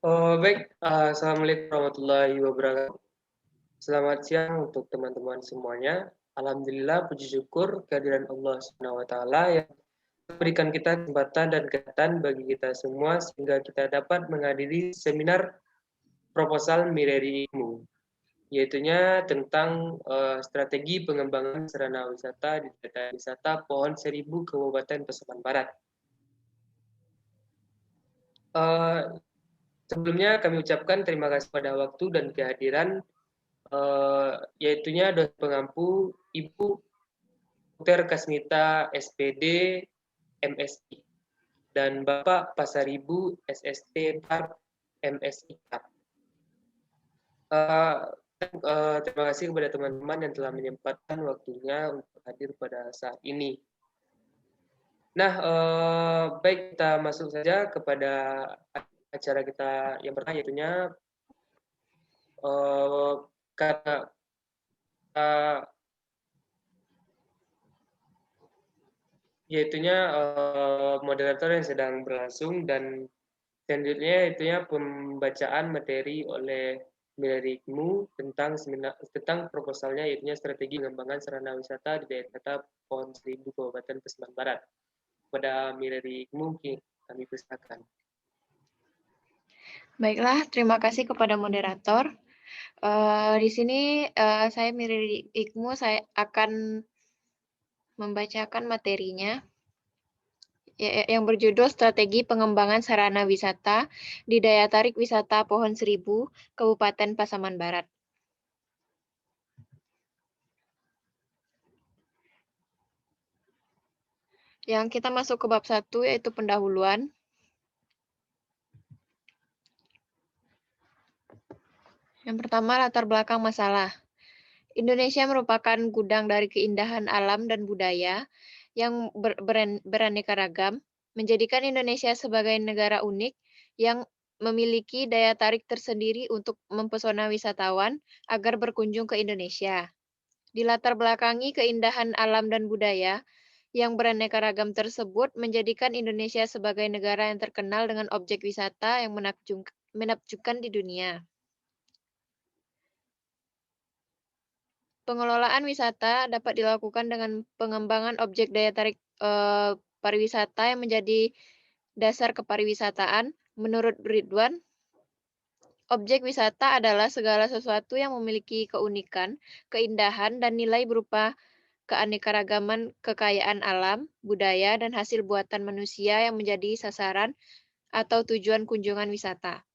Baik, assalamualaikum warahmatullahi wabarakatuh. Selamat siang untuk teman-teman semuanya. Alhamdulillah, puji syukur kehadiran Allah Subhanahu wa Ta'ala yang memberikan kita kesempatan dan kesehatan bagi kita semua sehingga kita dapat menghadiri seminar proposal Mireri Ilmu, yaitunya tentang strategi pengembangan sarana wisata di daerah wisata Pohon Seribu Kabupaten Pasaman Barat. Uh, Sebelumnya kami ucapkan terima kasih pada waktu dan kehadiran yaitunya dosen pengampu Ibu Dr. Kasmita SPD MSI dan Bapak Pasaribu SST Par MSI. Terima kasih kepada teman-teman yang telah menyempatkan waktunya untuk hadir pada saat ini. Nah, baik, kita masuk saja kepada acara kita yang pertama, karena moderator yang sedang berlangsung, dan selanjutnya pembacaan materi oleh Mirikmu tentang proposalnya, yaitu strategi pengembangan sarana wisata di daerah wisata Pohon Seribu Kabupaten Pasaman Barat. Pada Mirikmu kami persilakan. Baiklah, terima kasih kepada moderator. Di sini saya Miri Ikmu, saya akan membacakan materinya yang berjudul Strategi Pengembangan Sarana Wisata di Daya Tarik Wisata Pohon Seribu, Kabupaten Pasaman Barat. Yang kita masuk ke bab 1, yaitu pendahuluan. Yang pertama, latar belakang masalah. Indonesia merupakan gudang dari keindahan alam dan budaya yang beraneka ragam, menjadikan Indonesia sebagai negara unik yang memiliki daya tarik tersendiri untuk mempesona wisatawan agar berkunjung ke Indonesia. Dilatar belakangi keindahan alam dan budaya yang beraneka ragam tersebut menjadikan Indonesia sebagai negara yang terkenal dengan objek wisata yang menakjubkan di dunia. Pengelolaan wisata dapat dilakukan dengan pengembangan objek daya tarik pariwisata yang menjadi dasar kepariwisataan. Menurut Ridwan, objek wisata adalah segala sesuatu yang memiliki keunikan, keindahan, dan nilai berupa keanekaragaman kekayaan alam, budaya, dan hasil buatan manusia yang menjadi sasaran atau tujuan kunjungan wisata.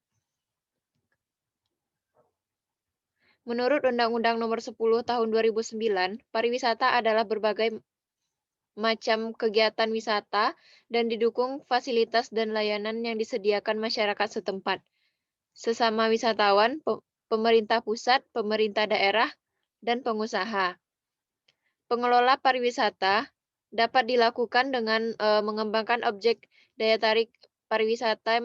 Menurut Undang-Undang Nomor 10 Tahun 2009, pariwisata adalah berbagai macam kegiatan wisata dan didukung fasilitas dan layanan yang disediakan masyarakat setempat, sesama wisatawan, pemerintah pusat, pemerintah daerah, dan pengusaha. Pengelola pariwisata dapat dilakukan dengan mengembangkan objek daya tarik pariwisata yang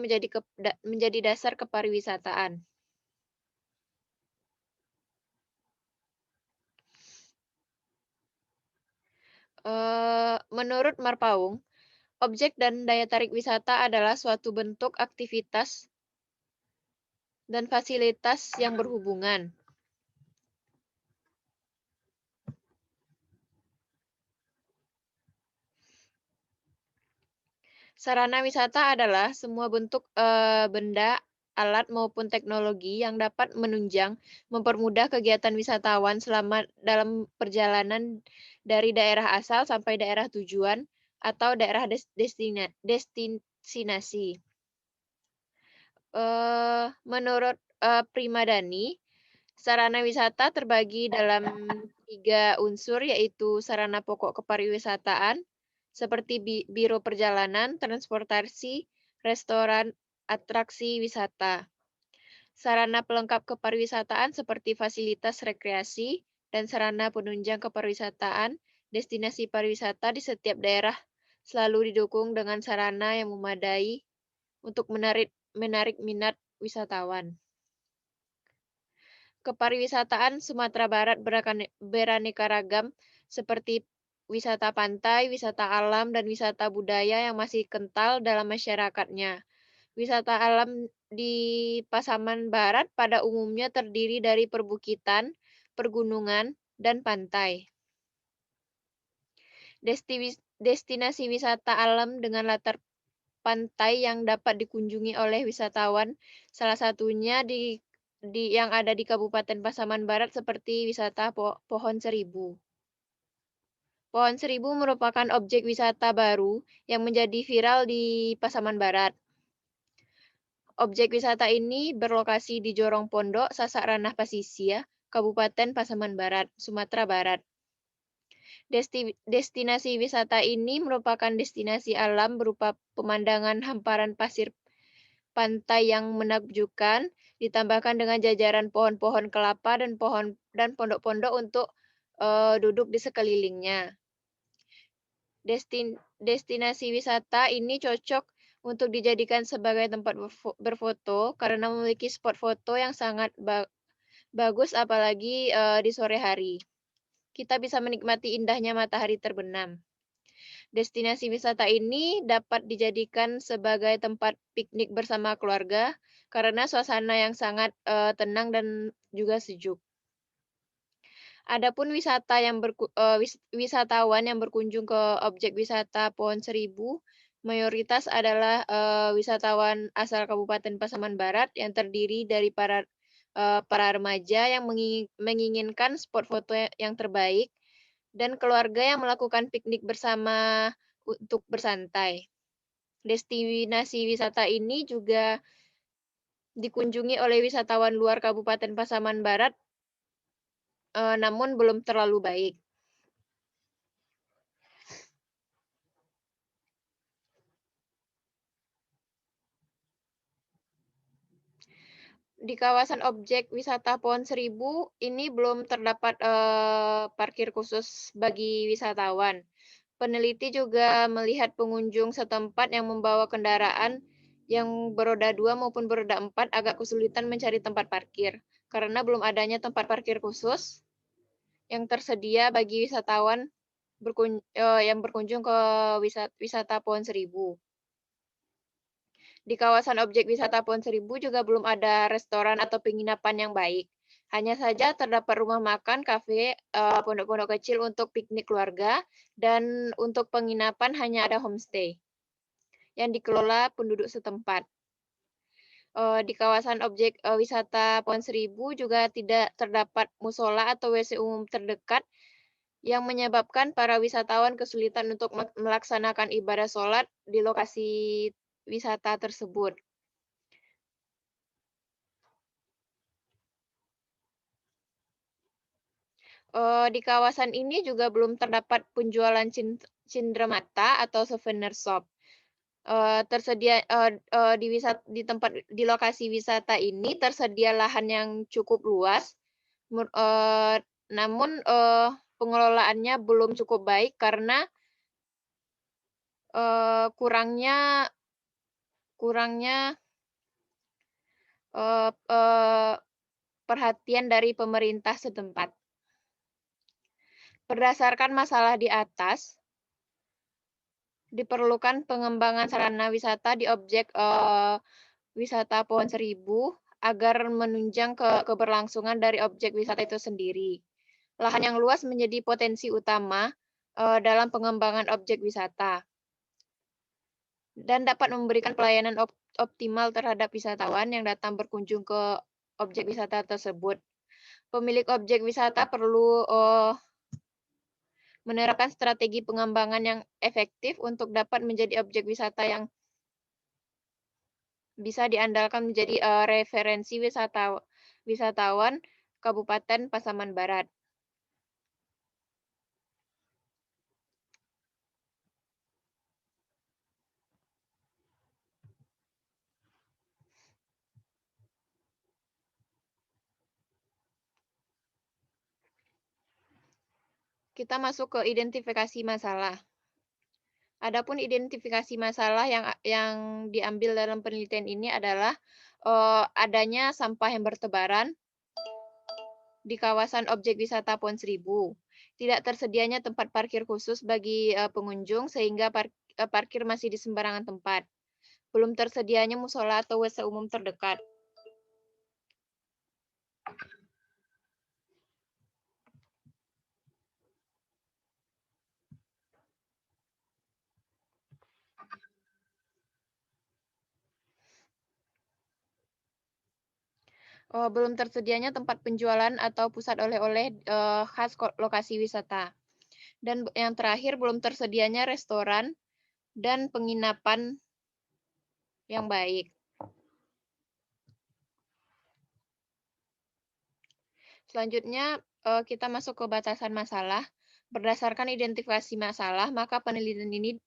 menjadi dasar kepariwisataan. Menurut Marpaung, objek dan daya tarik wisata adalah suatu bentuk aktivitas dan fasilitas yang berhubungan. Sarana wisata adalah semua bentuk benda, alat, maupun teknologi yang dapat menunjang, mempermudah kegiatan wisatawan selama dalam perjalanan dari daerah asal sampai daerah tujuan atau daerah destinasi. Menurut Primadani, sarana wisata terbagi dalam 3 unsur, yaitu sarana pokok kepariwisataan, seperti biro perjalanan, transportasi, restoran, atraksi wisata. Sarana pelengkap kepariwisataan seperti fasilitas rekreasi, dan sarana penunjang kepariwisataan, destinasi pariwisata di setiap daerah selalu didukung dengan sarana yang memadai untuk menarik minat wisatawan. Kepariwisataan Sumatera Barat beraneka ragam, seperti wisata pantai, wisata alam, dan wisata budaya yang masih kental dalam masyarakatnya. Wisata alam di Pasaman Barat pada umumnya terdiri dari perbukitan, pergunungan, dan pantai. Destinasi wisata alam dengan latar pantai yang dapat dikunjungi oleh wisatawan, salah satunya yang ada di Kabupaten Pasaman Barat seperti wisata Pohon Seribu. Pohon Seribu merupakan objek wisata baru yang menjadi viral di Pasaman Barat. Objek wisata ini berlokasi di Jorong Pondok, Sasak Ranah Pasisia, Kabupaten Pasaman Barat, Sumatera Barat. Destinasi wisata ini merupakan destinasi alam berupa pemandangan hamparan pasir pantai yang menakjubkan, ditambahkan dengan jajaran pohon-pohon kelapa dan pondok-pondok untuk duduk di sekelilingnya. Destinasi wisata ini cocok untuk dijadikan sebagai tempat berfoto karena memiliki spot foto yang sangat bagus apalagi di sore hari. Kita bisa menikmati indahnya matahari terbenam. Destinasi wisata ini dapat dijadikan sebagai tempat piknik bersama keluarga karena suasana yang sangat tenang dan juga sejuk. Adapun wisatawan yang berkunjung ke objek wisata Pohon Seribu mayoritas adalah wisatawan asal Kabupaten Pasaman Barat yang terdiri dari para remaja yang menginginkan spot foto yang terbaik dan keluarga yang melakukan piknik bersama untuk bersantai. Destinasi wisata ini juga dikunjungi oleh wisatawan luar Kabupaten Pasaman Barat, namun belum terlalu baik. Di kawasan objek wisata Pohon Seribu ini belum terdapat parkir khusus bagi wisatawan. Peneliti juga melihat pengunjung setempat yang membawa kendaraan yang beroda 2 maupun beroda 4 agak kesulitan mencari tempat parkir karena belum adanya tempat parkir khusus yang tersedia bagi wisatawan yang berkunjung ke wisata Pohon Seribu. Di kawasan objek wisata Pohon Seribu juga belum ada restoran atau penginapan yang baik. Hanya saja terdapat rumah makan, kafe, pondok-pondok kecil untuk piknik keluarga, dan untuk penginapan hanya ada homestay yang dikelola penduduk setempat. Di kawasan objek wisata Pohon Seribu juga tidak terdapat musola atau WC umum terdekat yang menyebabkan para wisatawan kesulitan untuk melaksanakan ibadah sholat di lokasi wisata tersebut. Di kawasan ini juga belum terdapat penjualan cenderamata atau souvenir shop. Tersedia di lokasi wisata ini tersedia lahan yang cukup luas, namun pengelolaannya belum cukup baik karena kurangnya perhatian dari pemerintah setempat. Berdasarkan masalah di atas, diperlukan pengembangan sarana wisata di objek wisata Pohon Seribu agar menunjang keberlangsungan dari objek wisata itu sendiri. Lahan yang luas menjadi potensi utama dalam pengembangan objek wisata dan dapat memberikan pelayanan optimal terhadap wisatawan yang datang berkunjung ke objek wisata tersebut. Pemilik objek wisata perlu menerapkan strategi pengembangan yang efektif untuk dapat menjadi objek wisata yang bisa diandalkan menjadi referensi wisatawan Kabupaten Pasaman Barat. Kita masuk ke identifikasi masalah. Adapun identifikasi masalah yang diambil dalam penelitian ini adalah adanya sampah yang bertebaran di kawasan objek wisata Pohon Seribu. Tidak tersedianya tempat parkir khusus bagi pengunjung sehingga parkir masih di sembarangan tempat. belum tersedianya musola atau WC umum terdekat. Belum tersedianya tempat penjualan atau pusat oleh-oleh khas lokasi wisata. Dan yang terakhir, belum tersedianya restoran dan penginapan yang baik. Selanjutnya, kita masuk ke batasan masalah. Berdasarkan identifikasi masalah, maka penelitian ini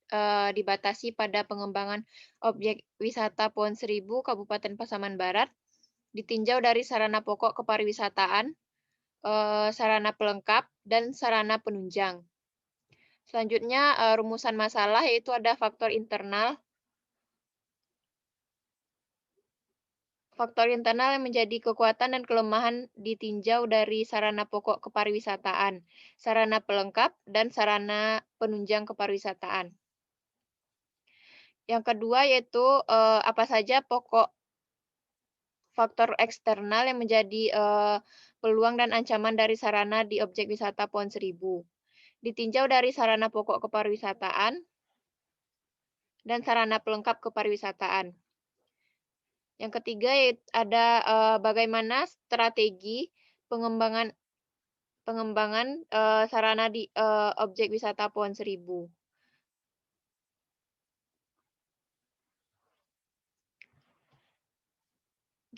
dibatasi pada pengembangan objek wisata Pohon Seribu, Kabupaten Pasaman Barat, ditinjau dari sarana pokok kepariwisataan, sarana pelengkap, dan sarana penunjang. Selanjutnya, rumusan masalah yaitu ada faktor internal. Faktor internal yang menjadi kekuatan dan kelemahan ditinjau dari sarana pokok kepariwisataan, sarana pelengkap, dan sarana penunjang kepariwisataan. Yang kedua yaitu apa saja pokok faktor eksternal yang menjadi peluang dan ancaman dari sarana di objek wisata Pohon Seribu. Ditinjau dari sarana pokok kepariwisataan dan sarana pelengkap kepariwisataan. Yang ketiga ada bagaimana strategi pengembangan sarana di objek wisata Pohon Seribu.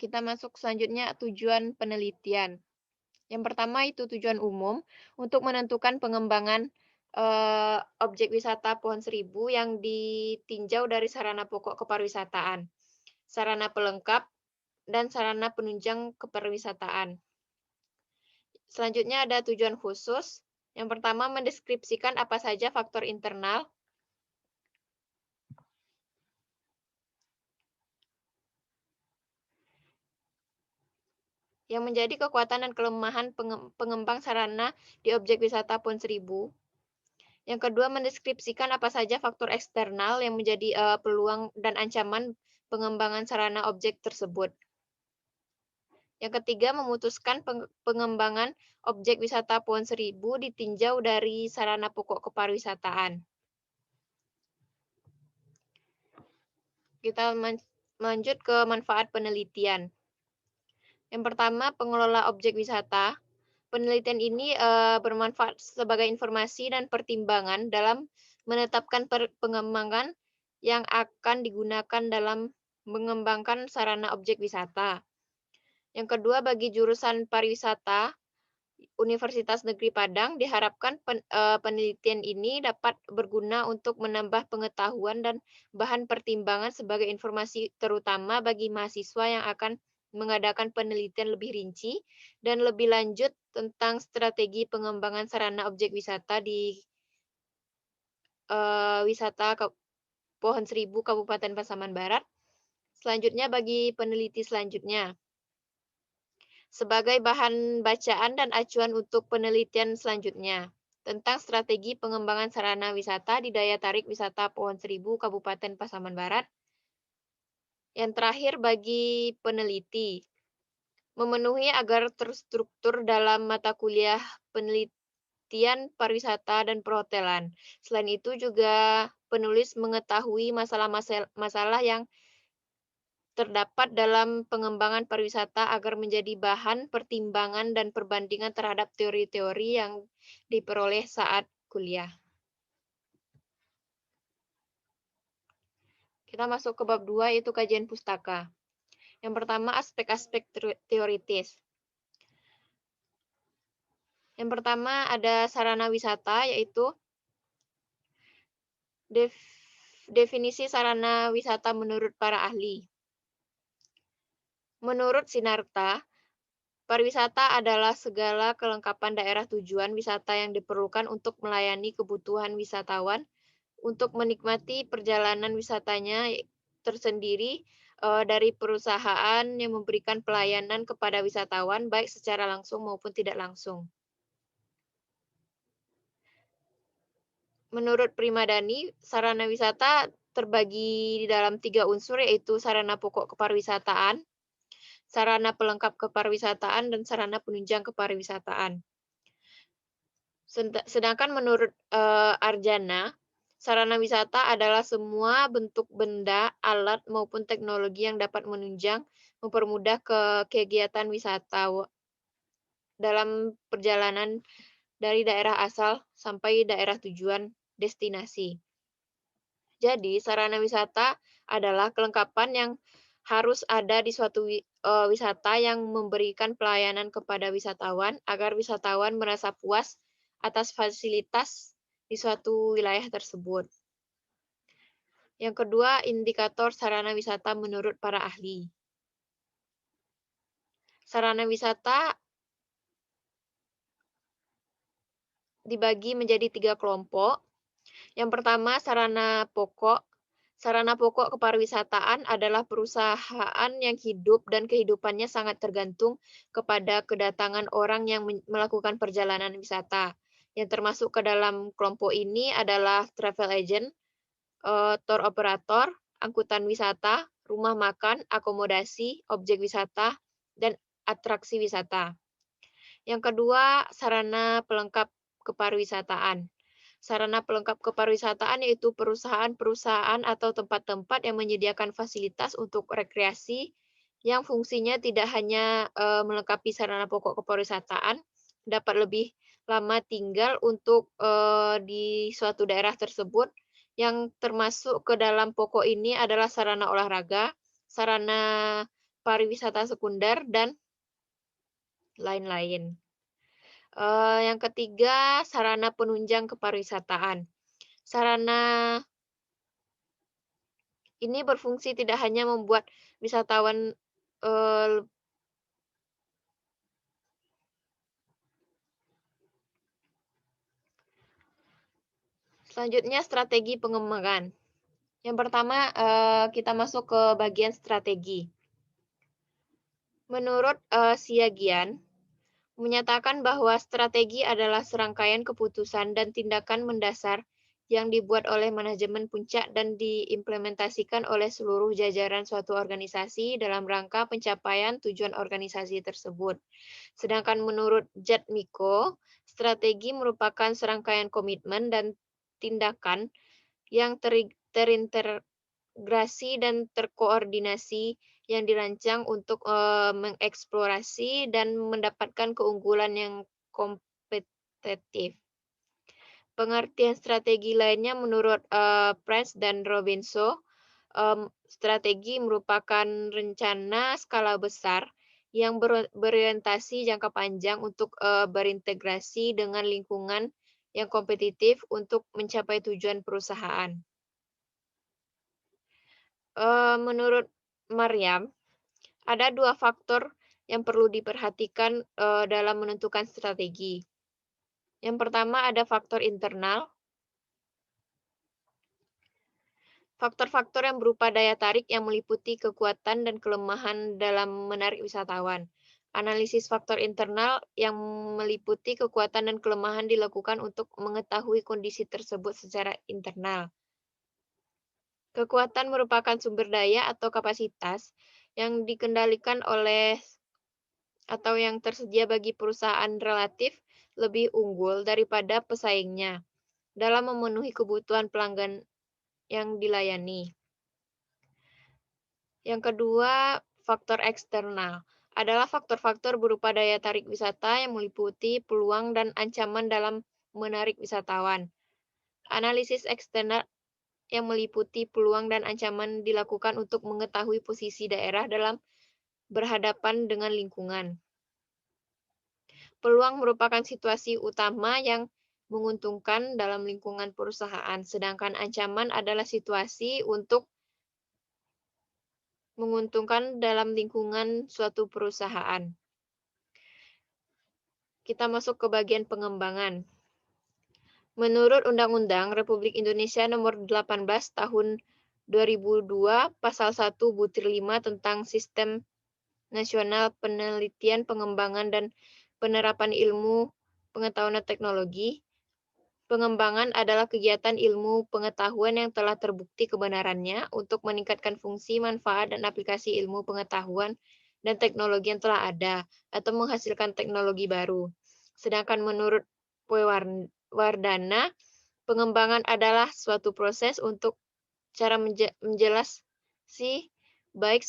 Kita masuk selanjutnya tujuan penelitian. Yang pertama itu tujuan umum untuk menentukan pengembangan objek wisata Pohon Seribu yang ditinjau dari sarana pokok kepariwisataan, sarana pelengkap, dan sarana penunjang kepariwisataan. Selanjutnya ada tujuan khusus. Yang pertama mendeskripsikan apa saja faktor internal yang menjadi kekuatan dan kelemahan pengembang sarana di objek wisata Pohon Seribu. Yang kedua, mendeskripsikan apa saja faktor eksternal yang menjadi peluang dan ancaman pengembangan sarana objek tersebut. Yang ketiga, memutuskan pengembangan objek wisata Pohon Seribu ditinjau dari sarana pokok kepariwisataan. Kita lanjut ke manfaat penelitian. Yang pertama, pengelola objek wisata. Penelitian ini bermanfaat sebagai informasi dan pertimbangan dalam menetapkan pengembangan yang akan digunakan dalam mengembangkan sarana objek wisata. Yang kedua, bagi jurusan pariwisata Universitas Negeri Padang diharapkan penelitian ini dapat berguna untuk menambah pengetahuan dan bahan pertimbangan sebagai informasi terutama bagi mahasiswa yang akan mengadakan penelitian lebih rinci dan lebih lanjut tentang strategi pengembangan sarana objek wisata di wisata Pohon Seribu Kabupaten Pasaman Barat. Selanjutnya bagi peneliti selanjutnya. Sebagai bahan bacaan dan acuan untuk penelitian selanjutnya tentang strategi pengembangan sarana wisata di daya tarik wisata Pohon Seribu Kabupaten Pasaman Barat. Yang terakhir bagi peneliti, memenuhi agar terstruktur dalam mata kuliah penelitian pariwisata dan perhotelan. Selain itu juga penulis mengetahui masalah-masalah yang terdapat dalam pengembangan pariwisata agar menjadi bahan pertimbangan dan perbandingan terhadap teori-teori yang diperoleh saat kuliah. Kita masuk ke bab 2 yaitu kajian pustaka. Yang pertama aspek-aspek teoritis. Yang pertama ada sarana wisata yaitu definisi sarana wisata menurut para ahli. Menurut Sinarta, pariwisata adalah segala kelengkapan daerah tujuan wisata yang diperlukan untuk melayani kebutuhan wisatawan untuk menikmati perjalanan wisatanya tersendiri dari perusahaan yang memberikan pelayanan kepada wisatawan baik secara langsung maupun tidak langsung. Menurut Primadani, sarana wisata terbagi di dalam 3 unsur, yaitu sarana pokok kepariwisataan, sarana pelengkap kepariwisataan, dan sarana penunjang kepariwisataan. Sedangkan menurut Arjana, sarana wisata adalah semua bentuk benda, alat, maupun teknologi yang dapat menunjang, mempermudah kegiatan wisata dalam perjalanan dari daerah asal sampai daerah tujuan destinasi. Jadi, sarana wisata adalah kelengkapan yang harus ada di suatu wisata yang memberikan pelayanan kepada wisatawan agar wisatawan merasa puas atas fasilitas di suatu wilayah tersebut. Yang kedua, indikator sarana wisata menurut para ahli. Sarana wisata dibagi menjadi 3 kelompok. Yang pertama, sarana pokok. Sarana pokok kepariwisataan adalah perusahaan yang hidup dan kehidupannya sangat tergantung kepada kedatangan orang yang melakukan perjalanan wisata. Yang termasuk ke dalam kelompok ini adalah travel agent, tour operator, angkutan wisata, rumah makan, akomodasi, objek wisata, dan atraksi wisata. Yang kedua, sarana pelengkap kepariwisataan. Sarana pelengkap kepariwisataan yaitu perusahaan-perusahaan atau tempat-tempat yang menyediakan fasilitas untuk rekreasi yang fungsinya tidak hanya melengkapi sarana pokok kepariwisataan, dapat lebih lama tinggal untuk di suatu daerah tersebut, yang termasuk ke dalam pokok ini adalah sarana olahraga, sarana pariwisata sekunder, dan lain-lain. Yang ketiga, sarana penunjang kepariwisataan. Sarana ini berfungsi tidak hanya membuat wisatawan selanjutnya strategi pengembangan. Yang pertama, kita masuk ke bagian strategi. Menurut Siagian, menyatakan bahwa strategi adalah serangkaian keputusan dan tindakan mendasar yang dibuat oleh manajemen puncak dan diimplementasikan oleh seluruh jajaran suatu organisasi dalam rangka pencapaian tujuan organisasi tersebut. Sedangkan menurut Jatmiko, strategi merupakan serangkaian komitmen dan tindakan yang terintegrasi dan terkoordinasi yang dirancang untuk mengeksplorasi dan mendapatkan keunggulan yang kompetitif. Pengertian strategi lainnya menurut Price dan Robinson, strategi merupakan rencana skala besar yang berorientasi jangka panjang untuk berintegrasi dengan lingkungan yang kompetitif untuk mencapai tujuan perusahaan. Menurut Maryam, ada 2 faktor yang perlu diperhatikan dalam menentukan strategi. Yang pertama ada faktor internal. Faktor-faktor yang berupa daya tarik yang meliputi kekuatan dan kelemahan dalam menarik wisatawan. Analisis faktor internal yang meliputi kekuatan dan kelemahan dilakukan untuk mengetahui kondisi tersebut secara internal. Kekuatan merupakan sumber daya atau kapasitas yang dikendalikan oleh atau yang tersedia bagi perusahaan relatif lebih unggul daripada pesaingnya dalam memenuhi kebutuhan pelanggan yang dilayani. Yang kedua, faktor eksternal adalah faktor-faktor berupa daya tarik wisata yang meliputi peluang dan ancaman dalam menarik wisatawan. Analisis eksternal yang meliputi peluang dan ancaman dilakukan untuk mengetahui posisi daerah dalam berhadapan dengan lingkungan. Peluang merupakan situasi utama yang menguntungkan dalam lingkungan perusahaan, sedangkan ancaman adalah situasi untuk menguntungkan dalam lingkungan suatu perusahaan. Kita masuk ke bagian pengembangan. Menurut Undang-Undang Republik Indonesia Nomor 18 Tahun 2002 Pasal 1 Butir 5 tentang Sistem Nasional Penelitian, Pengembangan, dan Penerapan Ilmu Pengetahuan dan Teknologi, Pengembangan adalah kegiatan ilmu pengetahuan yang telah terbukti kebenarannya untuk meningkatkan fungsi, manfaat, dan aplikasi ilmu pengetahuan dan teknologi yang telah ada, atau menghasilkan teknologi baru. Sedangkan menurut Wardana, pengembangan adalah suatu proses untuk cara menjelasi baik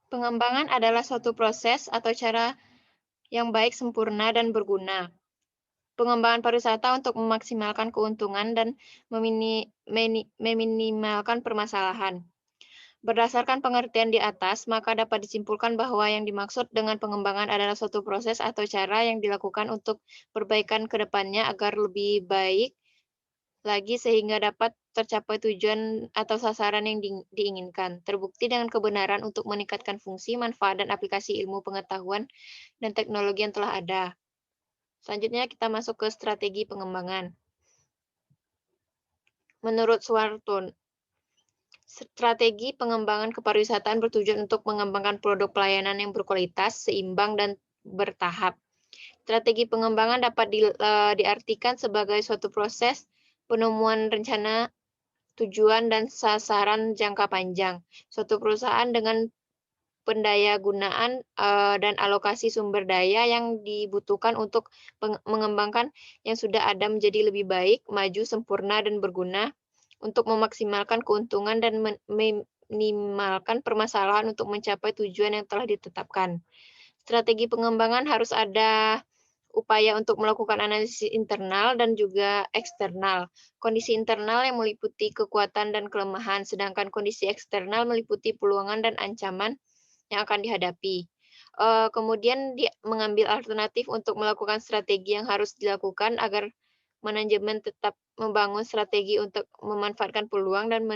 Pengembangan adalah suatu proses atau cara yang baik, sempurna, dan berguna. Pengembangan pariwisata untuk memaksimalkan keuntungan dan meminimalkan permasalahan. Berdasarkan pengertian di atas, maka dapat disimpulkan bahwa yang dimaksud dengan pengembangan adalah suatu proses atau cara yang dilakukan untuk perbaikan ke depannya agar lebih baik lagi sehingga dapat tercapai tujuan atau sasaran yang diinginkan. Terbukti dengan kebenaran untuk meningkatkan fungsi, manfaat, dan aplikasi ilmu pengetahuan dan teknologi yang telah ada. Selanjutnya kita masuk ke strategi pengembangan. Menurut Swarton, strategi pengembangan kepariwisataan bertujuan untuk mengembangkan produk pelayanan yang berkualitas, seimbang, dan bertahap. Strategi pengembangan dapat diartikan sebagai suatu proses penemuan rencana, tujuan, dan sasaran jangka panjang. Suatu perusahaan dengan pendayagunaan dan alokasi sumber daya yang dibutuhkan untuk mengembangkan yang sudah ada menjadi lebih baik, maju, sempurna, dan berguna untuk memaksimalkan keuntungan dan meminimalkan permasalahan untuk mencapai tujuan yang telah ditetapkan. Strategi pengembangan harus ada upaya untuk melakukan analisis internal dan juga eksternal. Kondisi internal yang meliputi kekuatan dan kelemahan, sedangkan kondisi eksternal meliputi peluangan dan ancaman yang akan dihadapi. Kemudian mengambil alternatif untuk melakukan strategi yang harus dilakukan agar manajemen tetap membangun strategi untuk memanfaatkan peluang dan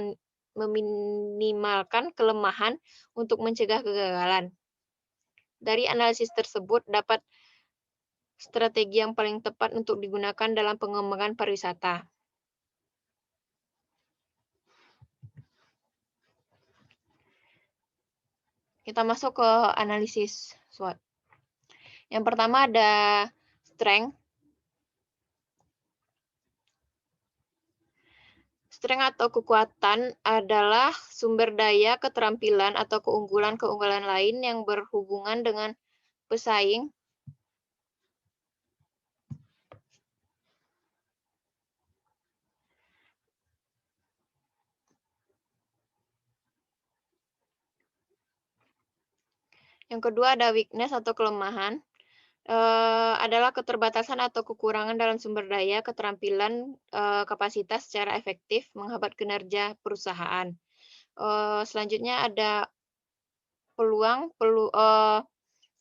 meminimalkan kelemahan untuk mencegah kegagalan. Dari analisis tersebut dapat strategi yang paling tepat untuk digunakan dalam pengembangan pariwisata. Kita masuk ke analisis SWOT. Yang pertama ada strength. Strength atau kekuatan adalah sumber daya, keterampilan, atau keunggulan-keunggulan lain yang berhubungan dengan pesaing Yang kedua ada weakness atau kelemahan, adalah keterbatasan atau kekurangan dalam sumber daya, keterampilan, kapasitas secara efektif menghambat kinerja perusahaan. Selanjutnya ada peluang,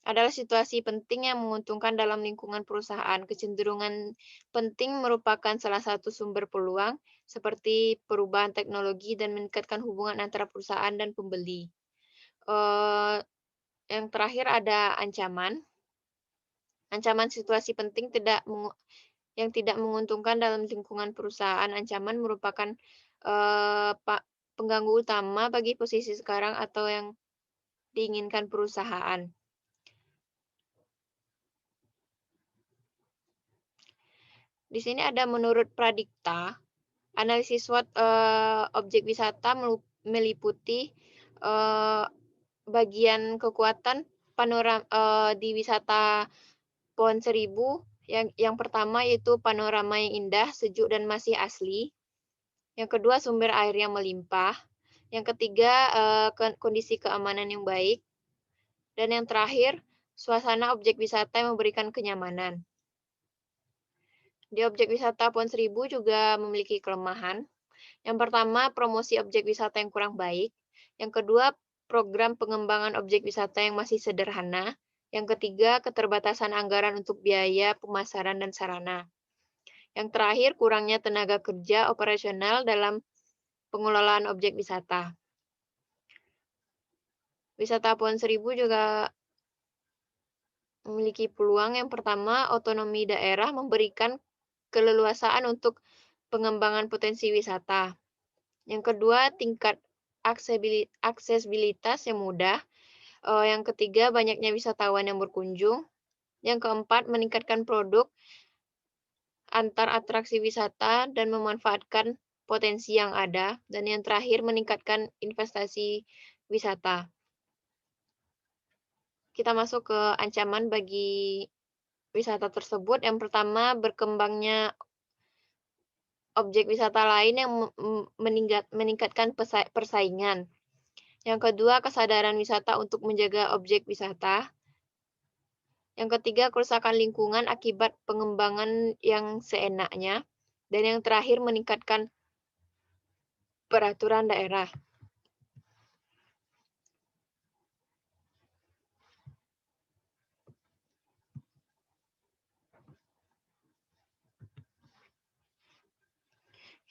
adalah situasi penting yang menguntungkan dalam lingkungan perusahaan. Kecenderungan penting merupakan salah satu sumber peluang, seperti perubahan teknologi dan meningkatkan hubungan antara perusahaan dan pembeli. Yang terakhir ada ancaman. Ancaman situasi penting yang tidak menguntungkan dalam lingkungan perusahaan. Ancaman merupakan pengganggu utama bagi posisi sekarang atau yang diinginkan perusahaan. Di sini ada menurut Pradikta, analisis SWOT objek wisata meliputi bagian kekuatan di wisata Pohon Seribu. Yang pertama yaitu panorama yang indah, sejuk, dan masih asli. Yang kedua sumber air yang melimpah. Yang ketiga kondisi keamanan yang baik. Dan yang terakhir suasana objek wisata yang memberikan kenyamanan. Di objek wisata Pohon Seribu juga memiliki kelemahan. Yang pertama, promosi objek wisata yang kurang baik. Yang kedua, program pengembangan objek wisata yang masih sederhana. Yang ketiga, keterbatasan anggaran untuk biaya, pemasaran, dan sarana. Yang terakhir, kurangnya tenaga kerja operasional dalam pengelolaan objek wisata. Wisata Puan Seribu juga memiliki peluang. Yang pertama, otonomi daerah memberikan keleluasaan untuk pengembangan potensi wisata. Yang kedua, tingkat aksesibilitas yang mudah. Yang ketiga, banyaknya wisatawan yang berkunjung. Yang keempat, meningkatkan produk antar atraksi wisata dan memanfaatkan potensi yang ada. Dan yang terakhir, meningkatkan investasi wisata. Kita masuk ke ancaman bagi wisata tersebut. Yang pertama, berkembangnya objek wisata lain yang meningkatkan persaingan. Yang kedua, kesadaran wisata untuk menjaga objek wisata. Yang ketiga, kerusakan lingkungan akibat pengembangan yang seenaknya. Dan yang terakhir, meningkatkan peraturan daerah.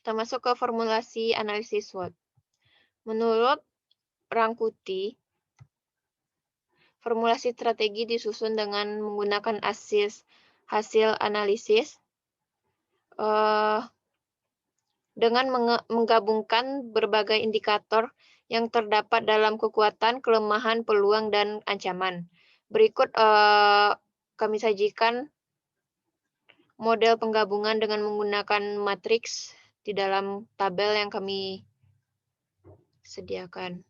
Kita masuk ke formulasi analisis SWOT. Menurut Rangkuti, formulasi strategi disusun dengan menggunakan hasil analisis dengan menggabungkan berbagai indikator yang terdapat dalam kekuatan, kelemahan, peluang, dan ancaman. Berikut kami sajikan model penggabungan dengan menggunakan matriks di dalam tabel yang kami sediakan.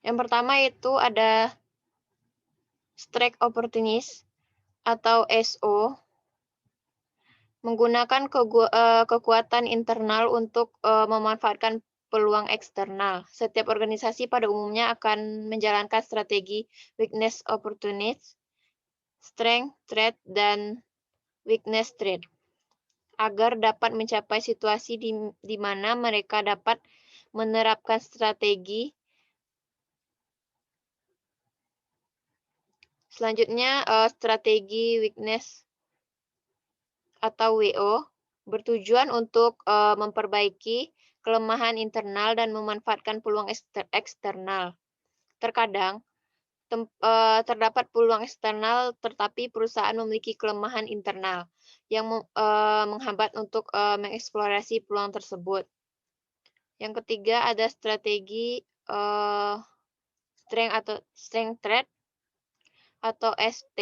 Yang pertama itu ada strike opportunist atau SO, menggunakan kekuatan internal untuk memanfaatkan peluang eksternal. Setiap organisasi pada umumnya akan menjalankan strategi weakness opportunist, strength threat, dan weakness threat agar dapat mencapai situasi di mana mereka dapat menerapkan strategi. Selanjutnya, strategi weakness atau WO bertujuan untuk memperbaiki kelemahan internal dan memanfaatkan peluang eksternal. Terkadang terdapat peluang eksternal, tetapi perusahaan memiliki kelemahan internal yang menghambat untuk mengeksplorasi peluang tersebut. Yang ketiga ada strategi strength threat atau ST,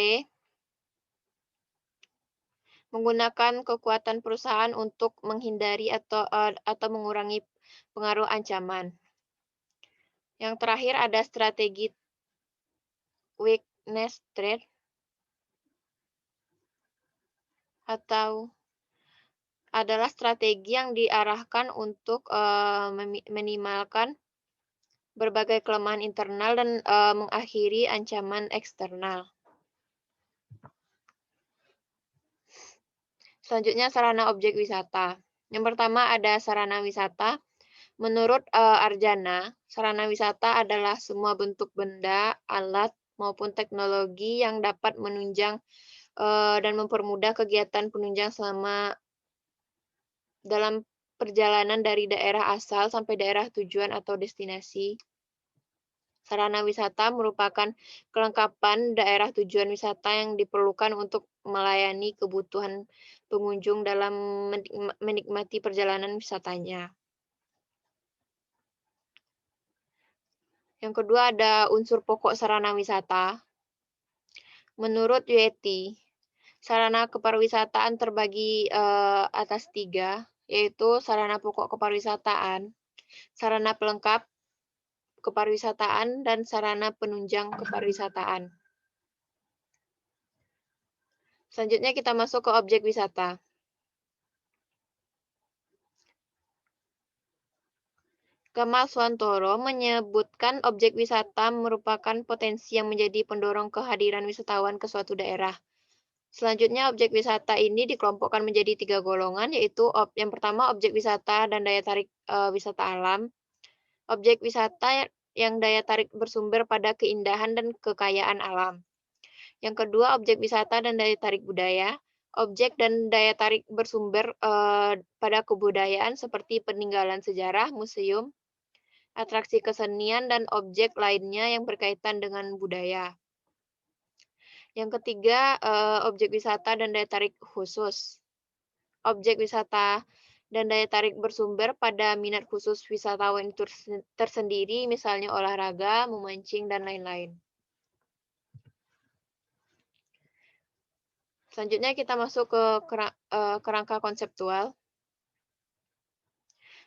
menggunakan kekuatan perusahaan untuk menghindari atau mengurangi pengaruh ancaman. Yang terakhir ada strategi weakness threat atau adalah strategi yang diarahkan untuk meminimalkan berbagai kelemahan internal dan mengakhiri ancaman eksternal. Selanjutnya sarana objek wisata. Yang pertama ada sarana wisata. Menurut Arjana, sarana wisata adalah semua bentuk benda, alat, maupun teknologi yang dapat menunjang dan mempermudah kegiatan penunjang selama dalam perjalanan dari daerah asal sampai daerah tujuan atau destinasi. Sarana wisata merupakan kelengkapan daerah tujuan wisata yang diperlukan untuk melayani kebutuhan pengunjung dalam menikmati perjalanan wisatanya. Yang kedua ada unsur pokok sarana wisata. Menurut Yeti, sarana kepariwisataan terbagi atas 3, yaitu sarana pokok kepariwisataan, sarana pelengkap kepariwisataan, dan sarana penunjang kepariwisataan. Selanjutnya kita masuk ke objek wisata. Gamal Swantoro menyebutkan objek wisata merupakan potensi yang menjadi pendorong kehadiran wisatawan ke suatu daerah. Selanjutnya, objek wisata ini dikelompokkan menjadi 3 golongan, yaitu yang pertama objek wisata dan daya tarik wisata alam. Objek wisata yang daya tarik bersumber pada keindahan dan kekayaan alam. Yang kedua, objek wisata dan daya tarik budaya. Objek dan daya tarik bersumber pada kebudayaan seperti peninggalan sejarah, museum, atraksi kesenian, dan objek lainnya yang berkaitan dengan budaya. Yang ketiga, objek wisata dan daya tarik khusus. Objek wisata dan daya tarik bersumber pada minat khusus wisatawan itu tersendiri, misalnya olahraga, memancing, dan lain-lain. Selanjutnya kita masuk ke kerangka konseptual.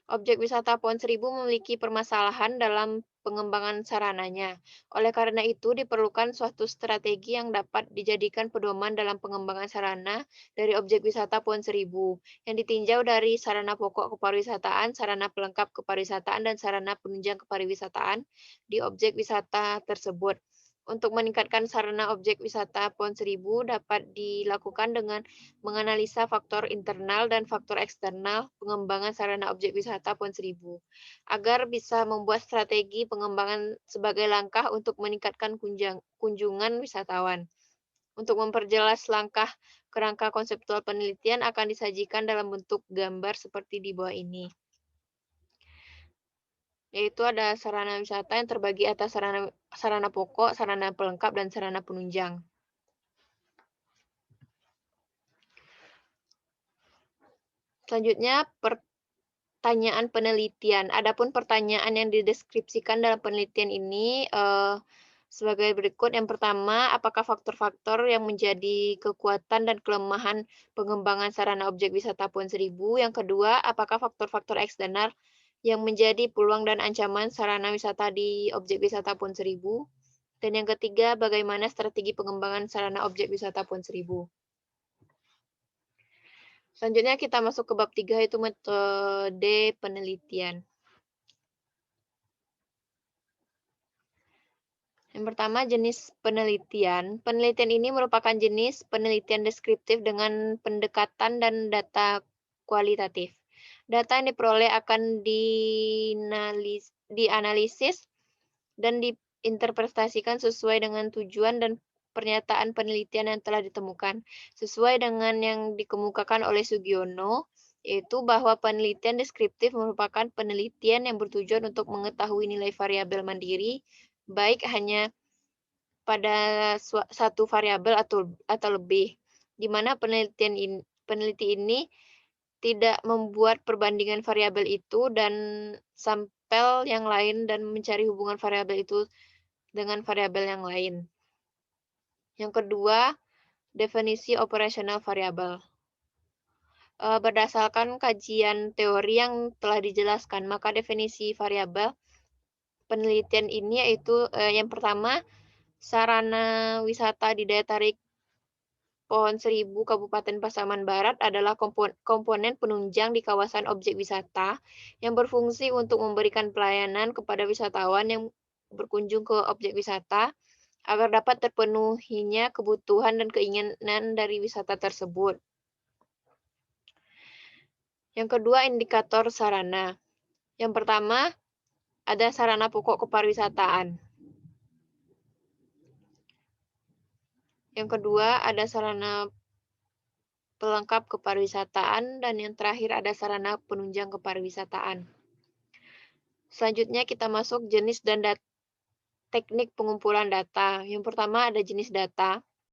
Objek wisata Pohon Seribu memiliki permasalahan dalam pengembangan sarananya. Oleh karena itu, diperlukan suatu strategi yang dapat dijadikan pedoman dalam pengembangan sarana dari objek wisata Pohon Seribu, yang ditinjau dari sarana pokok kepariwisataan, sarana pelengkap kepariwisataan, dan sarana penunjang kepariwisataan di objek wisata tersebut. Untuk meningkatkan sarana objek wisata Pohon Seribu dapat dilakukan dengan menganalisa faktor internal dan faktor eksternal pengembangan sarana objek wisata Pohon Seribu, agar bisa membuat strategi pengembangan sebagai langkah untuk meningkatkan kunjungan wisatawan. Untuk memperjelas langkah kerangka konseptual penelitian akan disajikan dalam bentuk gambar seperti di bawah ini. Yaitu ada sarana wisata yang terbagi atas sarana pokok, sarana pelengkap, dan sarana penunjang. Selanjutnya, pertanyaan penelitian. Adapun pertanyaan yang dideskripsikan dalam penelitian ini sebagai berikut. Yang pertama, apakah faktor-faktor yang menjadi kekuatan dan kelemahan pengembangan sarana objek wisata Pohon Seribu? Yang kedua, apakah faktor-faktor eksternal yang menjadi peluang dan ancaman sarana wisata di objek wisata Pohon Seribu? Dan yang ketiga, bagaimana strategi pengembangan sarana objek wisata Pohon Seribu? Selanjutnya kita masuk ke bab 3, yaitu metode penelitian. Yang pertama, jenis penelitian. Penelitian ini merupakan jenis penelitian deskriptif dengan pendekatan dan data kualitatif. Data yang diperoleh akan dianalisis dan diinterpretasikan sesuai dengan tujuan dan pernyataan penelitian yang telah ditemukan. Sesuai dengan yang dikemukakan oleh Sugiono, yaitu bahwa penelitian deskriptif merupakan penelitian yang bertujuan untuk mengetahui nilai variabel mandiri, baik hanya pada satu variabel atau lebih, di mana peneliti ini tidak membuat perbandingan variabel itu dan sampel yang lain dan mencari hubungan variabel itu dengan variabel yang lain. Yang kedua, definisi operasional variabel. Berdasarkan kajian teori yang telah dijelaskan, maka definisi variabel penelitian ini yaitu yang pertama, sarana wisata di daya tarik Pohon Seribu Kabupaten Pasaman Barat adalah komponen penunjang di kawasan objek wisata yang berfungsi untuk memberikan pelayanan kepada wisatawan yang berkunjung ke objek wisata agar dapat terpenuhinya kebutuhan dan keinginan dari wisata tersebut. Yang kedua, indikator sarana. Yang pertama, ada sarana pokok kepariwisataan. Yang kedua, ada sarana pelengkap kepariwisataan, dan yang terakhir ada sarana penunjang kepariwisataan. Selanjutnya kita masuk jenis dan teknik pengumpulan data. Yang pertama ada jenis data.